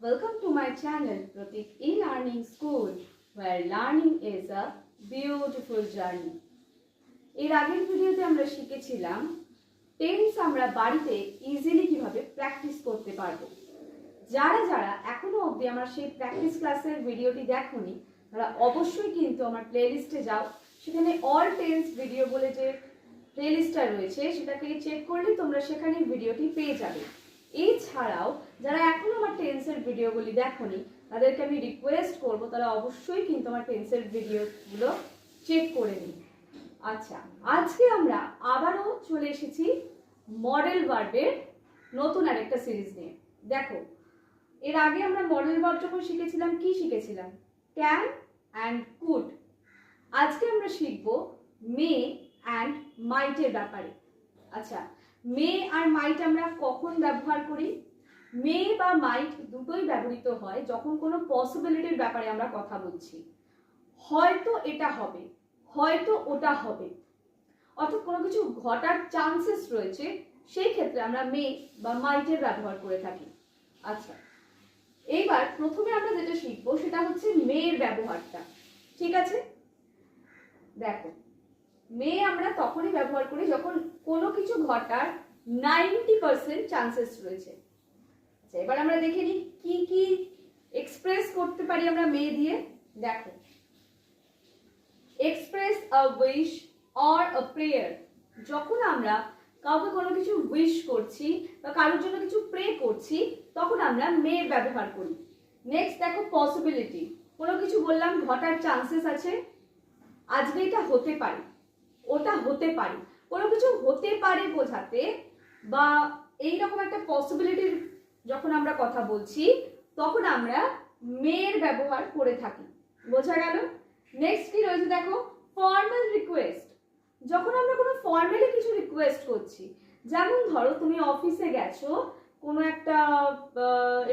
Welcome to my channel Pratik E-Learning School, where learning is a beautiful journey. এর আগের ভিডিওতে আমরা শিখেছিলাম টেন্স আমরা বাড়িতে ইজিলি কিভাবে প্র্যাকটিস করতে পারবো। যারা যারা এখনো অবধি আমার সেই প্র্যাকটিস ক্লাসের ভিডিওটি দেখোনি তারা অবশ্যই কিন্তু আমার প্লেলিস্টে যাও, সেখানে অল টেন্স ভিডিও বলে যে প্লেলিস্টটা রয়েছে সেটাকে চেক করলে তোমরা সেখানে ভিডিওটি পেয়ে যাবে। এছাড়াও যারা এখনো আমার টেন্সের ভিডিওগুলি দেখোনি তাদেরকে আমি রিকোয়েস্ট করব তারা অবশ্যই কিন্তু আমার টেন্সের ভিডিওগুলো চেক করে নিই। আচ্ছা, আজকে আমরা আবারও চলে এসেছি মডেল ভার্বের নতুন আরেকটা সিরিজ নিয়ে। দেখো, এর আগে আমরা মডেল ভার্ব যখন শিখেছিলাম কি শিখেছিলাম? Can and could. আজকে আমরা শিখব মে অ্যান্ড মাইটের ব্যাপারে। আচ্ছা, মে আর মাইট আমরা কখন ব্যবহার করি? মে বা মাইট দুটোই ব্যবহৃত হয় যখন কোনো পসিবিলিটির ব্যাপারে আমরা কথা বলছি। হয়তো এটা হবে, হয়তো ওটা হবে, অর্থাৎ কোনো কিছু ঘটার চান্সেস রয়েছে, সেই ক্ষেত্রে আমরা মে বা মাইটের ব্যবহার করে থাকি। আচ্ছা, এইবার প্রথমে আমরা যেটা শিখবো সেটা হচ্ছে মেয়ের ব্যবহারটা। ঠিক আছে, দেখো, মে আমরা তখনই ব্যবহার করি যখন কোনো কিছু ঘটার 90% চান্সেস রয়েছে। আচ্ছা, এবার আমরা দেখে নিই কি কি এক্সপ্রেস করতে পারি আমরা মে দিয়ে। দেখো, express a wish or a prayer. যখন আমরা কাউকে কোনো কিছু উইশ করছি বা কারোর জন্য কিছু প্রে করছি তখন আমরা মে ব্যবহার করি। নেক্সট দেখো, পসিবিলিটি। কোনো কিছু বললাম ঘটার চান্সেস আছে, আজকে এটা হতে পারে, ওটা হতে পারে, কোনো কিছু হতে পারে বোঝাতে বা এইরকম একটা পসিবিলিটির যখন আমরা কথা বলছি তখন আমরা মেয়ের ব্যবহার করে থাকি। বোঝা গেল? নেক্সট কি রয়েছে দেখো, ফর্মাল রিকোয়েস্ট। যখন আমরা কোনো ফর্মালি কিছু রিকোয়েস্ট করছি, যেমন ধরো তুমি অফিসে গেছো কোনো একটা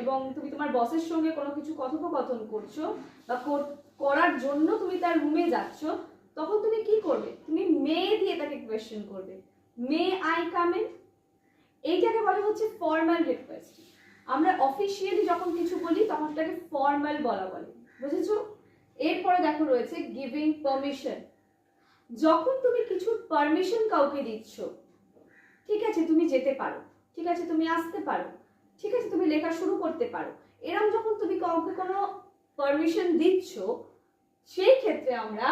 এবং তুমি তোমার বসের সঙ্গে কোনো কিছু কথোপকথন করছো বা করার জন্য তুমি তার রুমে যাচ্ছ, তখন তুমি কি করবে? তুমি মে দিয়ে তাকে কোয়েশ্চেন করবে, মে আই কাম ইন। এইটাকে বলা হচ্ছে ফর্মাল রিকোয়েস্ট। আমরা অফিসিয়ালি যখন কিছু বলি তখন সেটাকে ফর্মাল বলা বলে। বুঝেছো? এরপরে দেখো রয়েছে গিভিং পারমিশন। যখন তুমি কিছু পারমিশন কাউকে দিচ্ছ, ঠিক আছে তুমি যেতে পারো, ঠিক আছে তুমি আসতে পারো, ঠিক আছে তুমি লেখা শুরু করতে পারো, এরকম যখন তুমি কাউকে কোনো পারমিশন দিচ্ছ সেই ক্ষেত্রে আমরা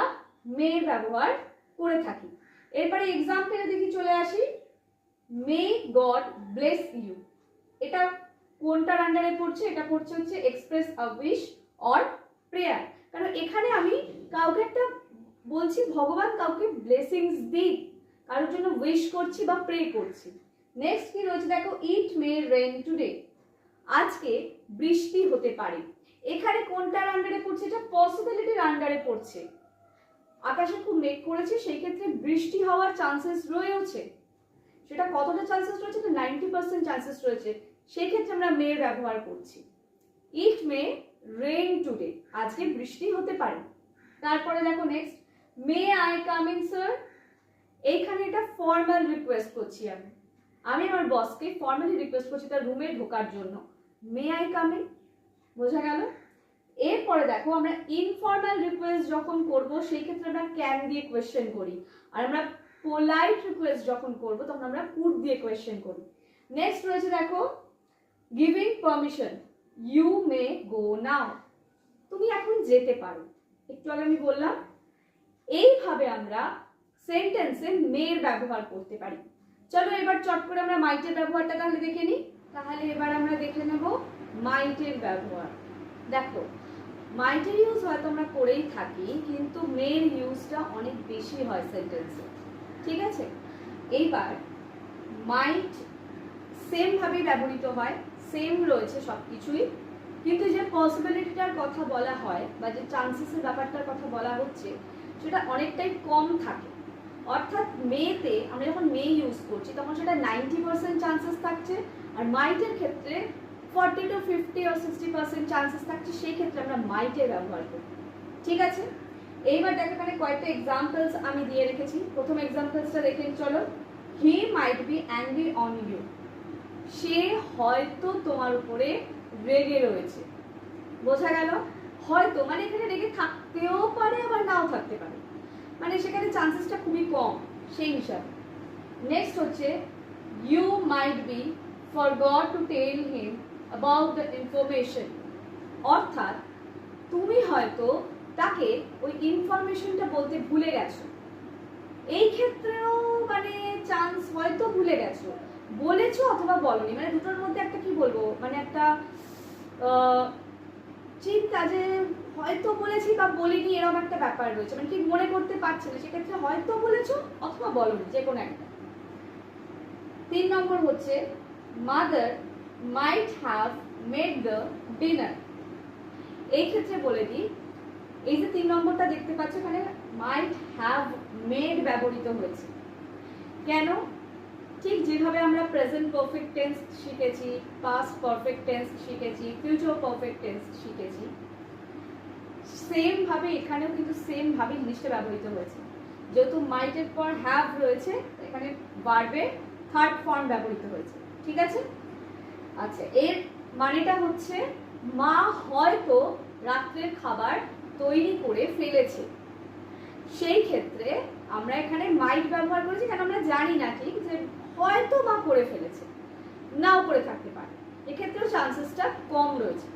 মে ব্যবহার করে থাকি। এরপরে এক্সাম্পলে দেখি চলে আসি, মে গড ব্লেস ইউ। এটা কোনটার আন্ডারে পড়ছে? এটা পড়ছে হচ্ছে express a wish or prayer. কারণ এখানে আমি কাউকে একটা বলছি ভগবান কাউকে ব্লেসিংস দিক, কারোর জন্য উইশ করছি বা প্রে করছি। নেক্সট কি রয়েছে দেখো, ইট মে রেইন টুডে। আজকে বৃষ্টি হতে পারে। এখানে কোনটার আন্ডারে পড়ছে? এটা পসিবিলিটির আন্ডারে পড়ছে। আকাশে খুব মেঘ করেছে, সেই ক্ষেত্রে বৃষ্টি হওয়ার চান্সেস রয়েছে। সেটা কতটা চান্সেস রয়েছে? 90% চান্সেস রয়েছে, সেই ক্ষেত্রে আমরা মে ব্যবহার করছি। ইট মে রেইন টুডে, আজকে বৃষ্টি হতে পারে। তারপরে দেখো next, may I come in sir. এইখানে এটা ফর্মাল রিকোয়েস্ট করছি, আমি আমার বসকে ফর্মালি রিকোয়েস্ট করছি তার রুমে ঢোকার জন্য, মে আই কাম ইন। বোঝা গেল? এরপরে দেখো, আমরা ইনফর্মাল রিকোয়েস্ট যখন করব সেই ক্ষেত্রে আমরা ক্যান দিয়ে কোয়েশ্চেন করি, আর আমরা পোলাইট রিকোয়েস্ট যখন করব তখন আমরা কুড দিয়ে কোয়েশ্চেন করি। নেক্সট রয়েছে দেখো, গিভিং পারমিশন, ইউ মে গো নাও। তুমি এখন যেতে পারো। একটু আগে আমি বললাম এইভাবে আমরা সেন্টেন্সে মের ব্যবহার করতে পারি। চলো এবার চট করে আমরা মাইটের ব্যবহারটা তাহলে দেখে নিই। তাহলে এবার আমরা দেখে নেব মাইটের ব্যবহার। দেখো, মাইটের ইউজ হয়তো আমরা করেই থাকি, কিন্তু মের ইউজটা অনেক বেশি হয় সেন্টেন্সে। ঠিক আছে, এইবার মাইট সেম ভাবেই ব্যবহৃত হয়, সেম রয়েছে সবকিছুই, কিন্তু যে পসিবিলিটিটার কথা বলা হয় বা যে চান্সেসের ব্যাপারটার কথা বলা হচ্ছে সেটা অনেকটাই কম থাকে। অর্থাৎ মেতে আমরা যখন মে ইউজ করছি তখন সেটা 90% চান্সেস থাকছে, আর মাইটের ক্ষেত্রে 40 to 50 or 60% চান্সেস থাকছে, সেই ক্ষেত্রে আমরা মাইটের ব্যবহার করি। ঠিক আছে, এইবার দেখো এখানে কয়েকটা এক্সাম্পলস আমি দিয়ে রেখেছি। প্রথম এক্সাম্পলসটা দেখে চলো, he might be angry on you. সে হয়তো তোমার উপরে রেগে রয়েছে। বোঝা গেল? হয়তো মানে এখানে রেগে থাকতেও পারে আবার নাও থাকতে পারে, মানে সেখানে চান্সেসটা খুবই কম সেই হিসাবে। নেক্সট হচ্ছে you might be forgot to tell him about the information, অর্থাৎ তুমি হয়তো তাকে ওই ইনফরমেশনটা বলতে ভুলে গেছো। এই ক্ষেত্রেও মানে চান্স হয়তো ভুলে গেছো, বলেছো অথবা বলনি, মানে দুটোর মধ্যে একটা কি বলবো, মানে একটা চিন্তা যে হয়তো বলেছি বা বলিনি এরকম একটা ব্যাপার রয়েছে, মানে ঠিক মনে করতে পারছে না, সেক্ষেত্রে হয়তো বলেছো অথবা বলনি, যে কোনো একটা। 3 নম্বর হচ্ছে mother might have made the dinner. এই ক্ষেত্রে বলে দিই, এই যে 3 নম্বরটা দেখতে পাচ্ছ এখানে মাইট হ্যাভ মেড ব্যবহৃত হয়েছে। কেন? ঠিক যেভাবে আমরা প্রেজেন্ট পারফেক্ট টেন্স শিখেছি, পাস্ট পারফেক্ট টেন্স শিখেছি, ফিউচার পারফেক্ট টেন্স শিখেছি, সেম ভাবে এখানেও কিন্তু সেম ভাবে জিনিসটা ব্যবহৃত হয়েছে। যেহেতু মাইটের পর হ্যাভ রয়েছে, এখানে ভার্বের থার্ড ফর্ম ব্যবহৃত হয়েছে। ঠিক আছে? আচ্ছা, এর মানেটা হচ্ছে মা হয়তো রাত্রের খাবার তৈরি করে ফেলেছে। সেই ক্ষেত্রে আমরা এখানে মাইট ব্যবহার করেছি, কারণ আমরা জানি না ঠিক যে হয়তো মা করে ফেলেছে, নাও করে থাকতে পারে, এক্ষেত্রেও চান্সেসটা কম রয়েছে।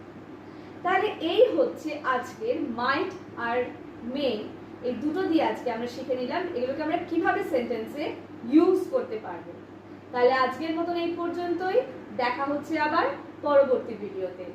তাহলে এই হচ্ছে আজকের মাইট আর মে, এই দুটো দিয়ে আজকে আমরা শিখে নিলাম এগুলোকে আমরা কিভাবে সেন্টেন্সে ইউজ করতে পারবো। তাহলে আজকের মতন এই পর্যন্তই, দেখা হচ্ছে আবার পরবর্তী ভিডিওতে।